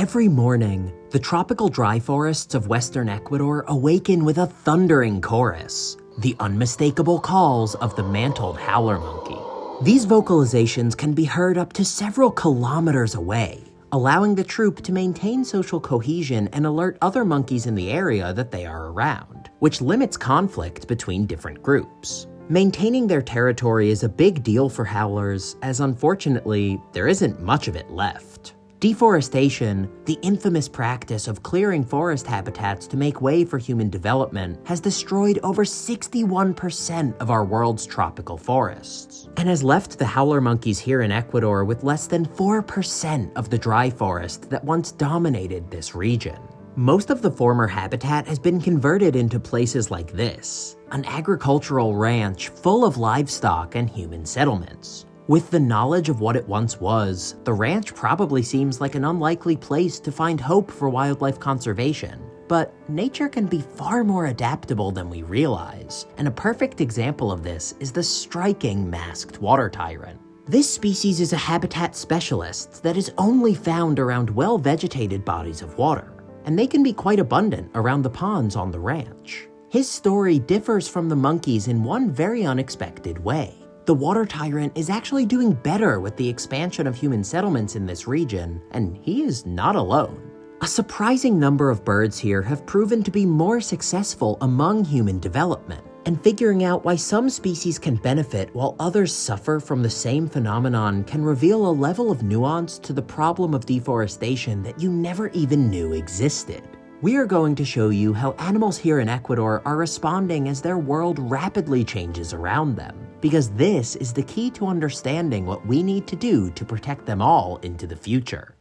Every morning, the tropical dry forests of western Ecuador awaken with a thundering chorus, the unmistakable calls of the mantled howler monkey. These vocalizations can be heard up to several kilometers away, allowing the troop to maintain social cohesion and alert other monkeys in the area that they are around, which limits conflict between different groups. Maintaining their territory is a big deal for howlers, as unfortunately, there isn't much of it left. Deforestation, the infamous practice of clearing forest habitats to make way for human development, has destroyed over 61% of our world's tropical forests, and has left the howler monkeys here in Ecuador with less than 4% of the dry forest that once dominated this region. Most of the former habitat has been converted into places like this, an agricultural ranch full of livestock and human settlements. With the knowledge of what it once was, the ranch probably seems like an unlikely place to find hope for wildlife conservation. But nature can be far more adaptable than we realize, and a perfect example of this is the striking masked water tyrant. This species is a habitat specialist that is only found around well-vegetated bodies of water, and they can be quite abundant around the ponds on the ranch. His story differs from the monkeys in one very unexpected way. The water tyrant is actually doing better with the expansion of human settlements in this region, and he is not alone. A surprising number of birds here have proven to be more successful among human development, and figuring out why some species can benefit while others suffer from the same phenomenon can reveal a level of nuance to the problem of deforestation that you never even knew existed. We are going to show you how animals here in Ecuador are responding as their world rapidly changes around them, because this is the key to understanding what we need to do to protect them all into the future.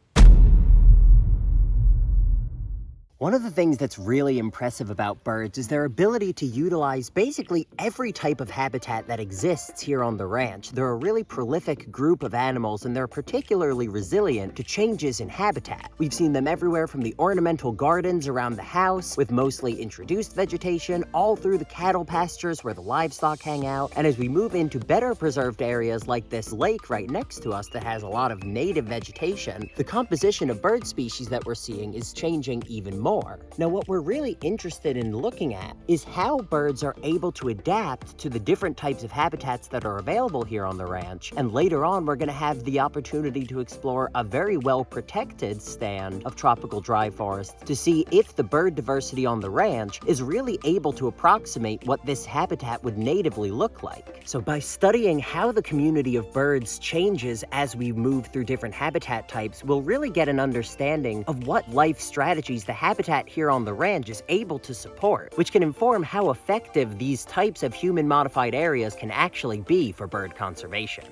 One of the things that's really impressive about birds is their ability to utilize basically every type of habitat that exists here on the ranch. They're a really prolific group of animals, and they're particularly resilient to changes in habitat. We've seen them everywhere from the ornamental gardens around the house with mostly introduced vegetation, all through the cattle pastures where the livestock hang out, and as we move into better preserved areas like this lake right next to us that has a lot of native vegetation, the composition of bird species that we're seeing is changing even more. Now, what we're really interested in looking at is how birds are able to adapt to the different types of habitats that are available here on the ranch, and later on we're going to have the opportunity to explore a very well-protected stand of tropical dry forest to see if the bird diversity on the ranch is really able to approximate what this habitat would natively look like. So by studying how the community of birds changes as we move through different habitat types, we'll really get an understanding of what life strategies the habitat here on the ranch is able to support, which can inform how effective these types of human-modified areas can actually be for bird conservation.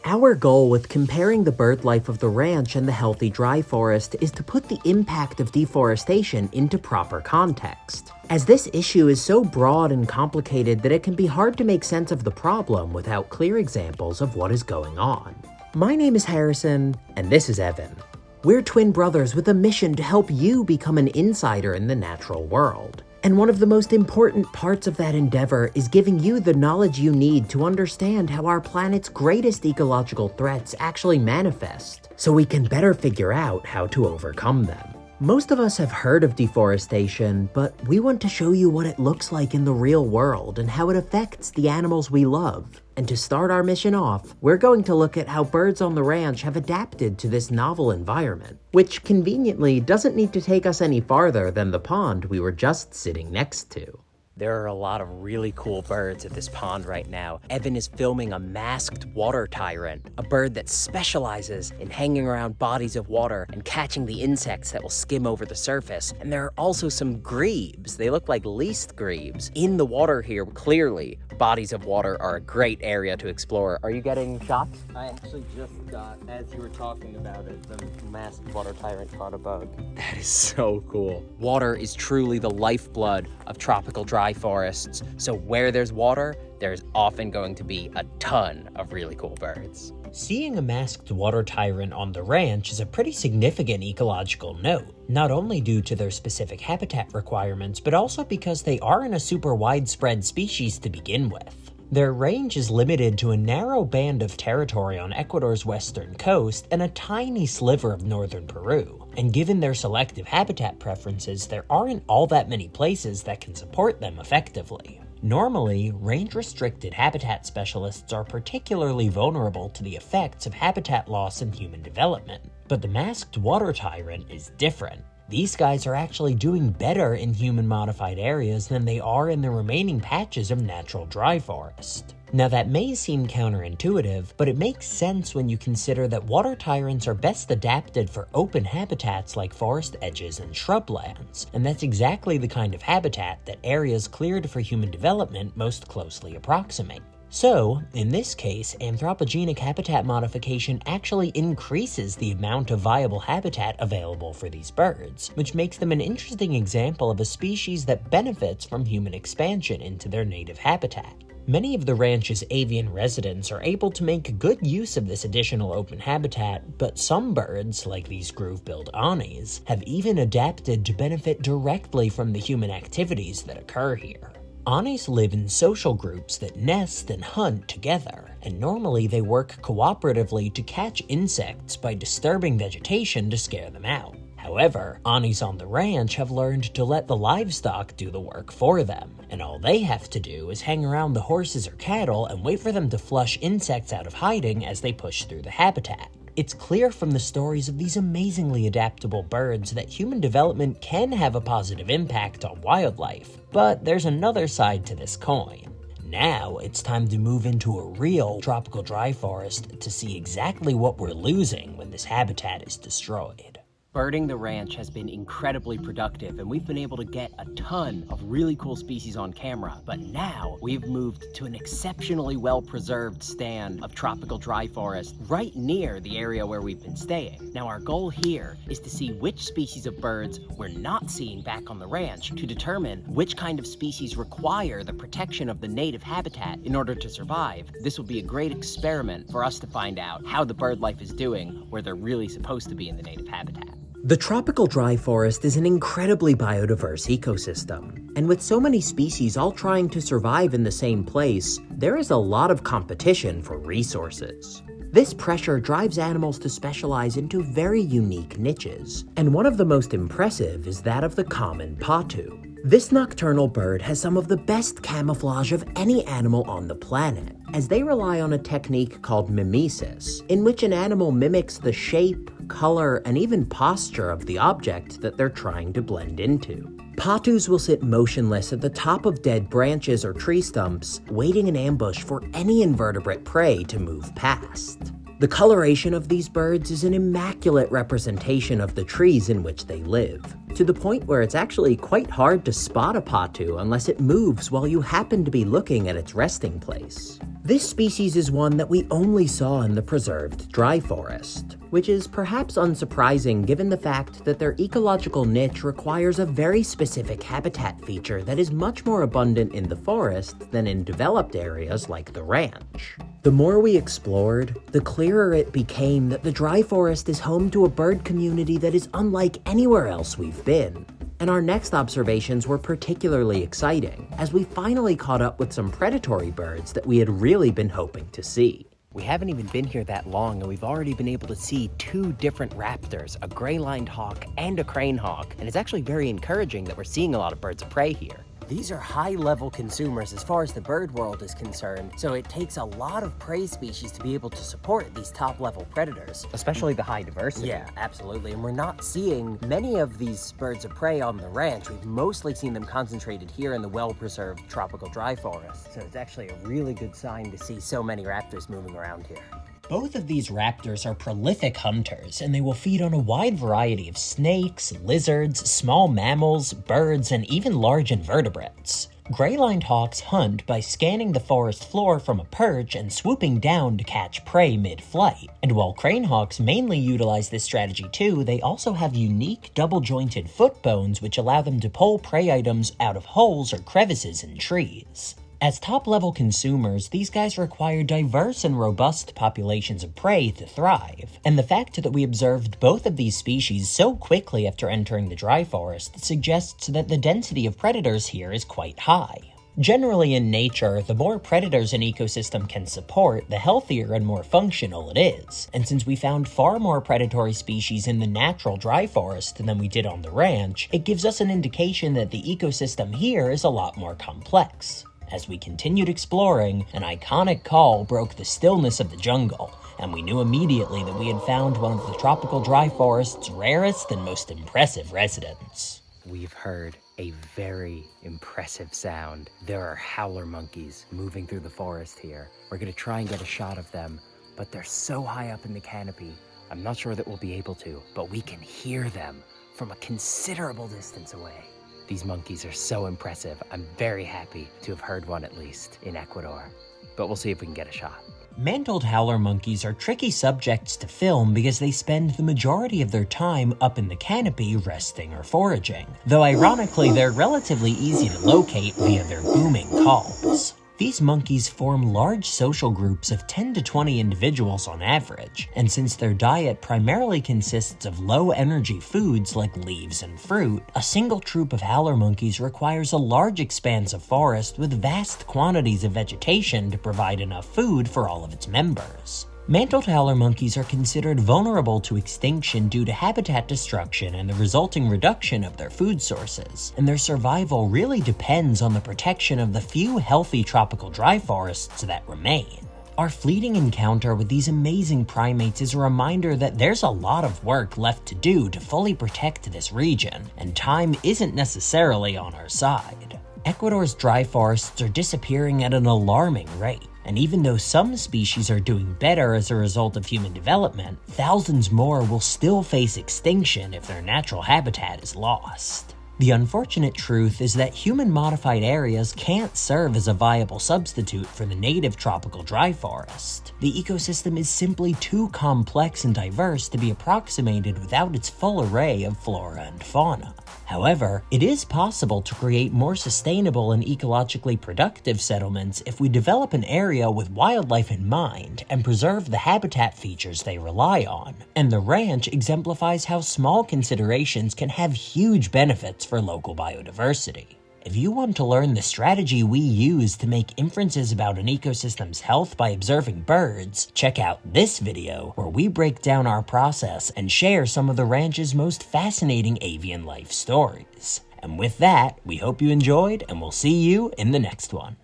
Our goal with comparing the bird life of the ranch and the healthy dry forest is to put the impact of deforestation into proper context, as this issue is so broad and complicated that it can be hard to make sense of the problem without clear examples of what is going on. My name is Harrison, and this is Evan. We're twin brothers with a mission to help you become an insider in the natural world. And one of the most important parts of that endeavor is giving you the knowledge you need to understand how our planet's greatest ecological threats actually manifest, so we can better figure out how to overcome them. Most of us have heard of deforestation, but we want to show you what it looks like in the real world and how it affects the animals we love. And to start our mission off, we're going to look at how birds on the ranch have adapted to this novel environment, which conveniently doesn't need to take us any farther than the pond we were just sitting next to. There are a lot of really cool birds at this pond right now. Evan is filming a masked water tyrant, a bird that specializes in hanging around bodies of water and catching the insects that will skim over the surface. And there are also some grebes. They look like least grebes in the water here. Clearly, bodies of water are a great area to explore. Are you getting shots? I actually just got, as you were talking about it, the masked water tyrant caught a bug. That is so cool. Water is truly the lifeblood of tropical dry forests, so where there's water, there's often going to be a ton of really cool birds. Seeing a masked water tyrant on the ranch is a pretty significant ecological note, not only due to their specific habitat requirements, but also because they aren't a super widespread species to begin with. Their range is limited to a narrow band of territory on Ecuador's western coast and a tiny sliver of northern Peru. and given their selective habitat preferences, there aren't all that many places that can support them effectively. Normally, range-restricted habitat specialists are particularly vulnerable to the effects of habitat loss and human development, but the masked water tyrant is different. These guys are actually doing better in human-modified areas than they are in the remaining patches of natural dry forest. Now that may seem counterintuitive, but it makes sense when you consider that water tyrants are best adapted for open habitats like forest edges and shrublands, and that's exactly the kind of habitat that areas cleared for human development most closely approximate. So, in this case, anthropogenic habitat modification actually increases the amount of viable habitat available for these birds, which makes them an interesting example of a species that benefits from human expansion into their native habitat. Many of the ranch's avian residents are able to make good use of this additional open habitat, but some birds, like these groove-billed anis, have even adapted to benefit directly from the human activities that occur here. Anis live in social groups that nest and hunt together, and normally they work cooperatively to catch insects by disturbing vegetation to scare them out. However, Anis on the ranch have learned to let the livestock do the work for them, and all they have to do is hang around the horses or cattle and wait for them to flush insects out of hiding as they push through the habitat. It's clear from the stories of these amazingly adaptable birds that human development can have a positive impact on wildlife, but there's another side to this coin. Now it's time to move into a real tropical dry forest to see exactly what we're losing when this habitat is destroyed. Birding the ranch has been incredibly productive, and we've been able to get a ton of really cool species on camera, but now we've moved to an exceptionally well-preserved stand of tropical dry forest right near the area where we've been staying. Now our goal here is to see which species of birds we're not seeing back on the ranch to determine which kind of species require the protection of the native habitat in order to survive. This will be a great experiment for us to find out how the bird life is doing where they're really supposed to be in the native habitat. The tropical dry forest is an incredibly biodiverse ecosystem, and with so many species all trying to survive in the same place, there is a lot of competition for resources. This pressure drives animals to specialize into very unique niches, and one of the most impressive is that of the common patu. This nocturnal bird has some of the best camouflage of any animal on the planet, as they rely on a technique called mimesis, in which an animal mimics the shape, color, and even posture of the object that they're trying to blend into. Patus will sit motionless at the top of dead branches or tree stumps, waiting in ambush for any invertebrate prey to move past. The coloration of these birds is an immaculate representation of the trees in which they live, to the point where it's actually quite hard to spot a patu unless it moves while you happen to be looking at its resting place. This species is one that we only saw in the preserved dry forest, which is perhaps unsurprising given the fact that their ecological niche requires a very specific habitat feature that is much more abundant in the forest than in developed areas like the ranch. The more we explored, the clearer it became that the dry forest is home to a bird community that is unlike anywhere else we've been. And our next observations were particularly exciting, as we finally caught up with some predatory birds that we had really been hoping to see. We haven't even been here that long, and we've already been able to see two different raptors, a gray-lined hawk and a crane hawk, and it's actually very encouraging that we're seeing a lot of birds of prey here. These are high-level consumers as far as the bird world is concerned, so it takes a lot of prey species to be able to support these top-level predators. Especially the high diversity. Yeah, absolutely, and we're not seeing many of these birds of prey on the ranch. We've mostly seen them concentrated here in the well-preserved tropical dry forest, so it's actually a really good sign to see so many raptors moving around here. Both of these raptors are prolific hunters, and they will feed on a wide variety of snakes, lizards, small mammals, birds, and even large invertebrates. Gray-lined hawks hunt by scanning the forest floor from a perch and swooping down to catch prey mid-flight. And while crane hawks mainly utilize this strategy too, they also have unique double-jointed foot bones which allow them to pull prey items out of holes or crevices in trees. As top-level consumers, these guys require diverse and robust populations of prey to thrive, and the fact that we observed both of these species so quickly after entering the dry forest suggests that the density of predators here is quite high. Generally in nature, the more predators an ecosystem can support, the healthier and more functional it is. And since we found far more predatory species in the natural dry forest than we did on the ranch, it gives us an indication that the ecosystem here is a lot more complex. As we continued exploring, an iconic call broke the stillness of the jungle, and we knew immediately that we had found one of the tropical dry forest's rarest and most impressive residents. We've heard a very impressive sound. There are howler monkeys moving through the forest here. We're gonna try and get a shot of them, but they're so high up in the canopy, I'm not sure that we'll be able to, but we can hear them from a considerable distance away. These monkeys are so impressive. I'm very happy to have heard one at least in Ecuador, but we'll see if we can get a shot. Mantled howler monkeys are tricky subjects to film because they spend the majority of their time up in the canopy resting or foraging, though ironically they're relatively easy to locate via their booming calls. These monkeys form large social groups of 10 to 20 individuals on average, and since their diet primarily consists of low-energy foods like leaves and fruit, a single troop of howler monkeys requires a large expanse of forest with vast quantities of vegetation to provide enough food for all of its members. Mantled howler monkeys are considered vulnerable to extinction due to habitat destruction and the resulting reduction of their food sources, and their survival really depends on the protection of the few healthy tropical dry forests that remain. Our fleeting encounter with these amazing primates is a reminder that there's a lot of work left to do to fully protect this region, and time isn't necessarily on our side. Ecuador's dry forests are disappearing at an alarming rate. And even though some species are doing better as a result of human development, thousands more will still face extinction if their natural habitat is lost. The unfortunate truth is that human-modified areas can't serve as a viable substitute for the native tropical dry forest. The ecosystem is simply too complex and diverse to be approximated without its full array of flora and fauna. However, it is possible to create more sustainable and ecologically productive settlements if we develop an area with wildlife in mind and preserve the habitat features they rely on. And the ranch exemplifies how small considerations can have huge benefits for local biodiversity. If you want to learn the strategy we use to make inferences about an ecosystem's health by observing birds, check out this video where we break down our process and share some of the ranch's most fascinating avian life stories. And with that, we hope you enjoyed, and we'll see you in the next one.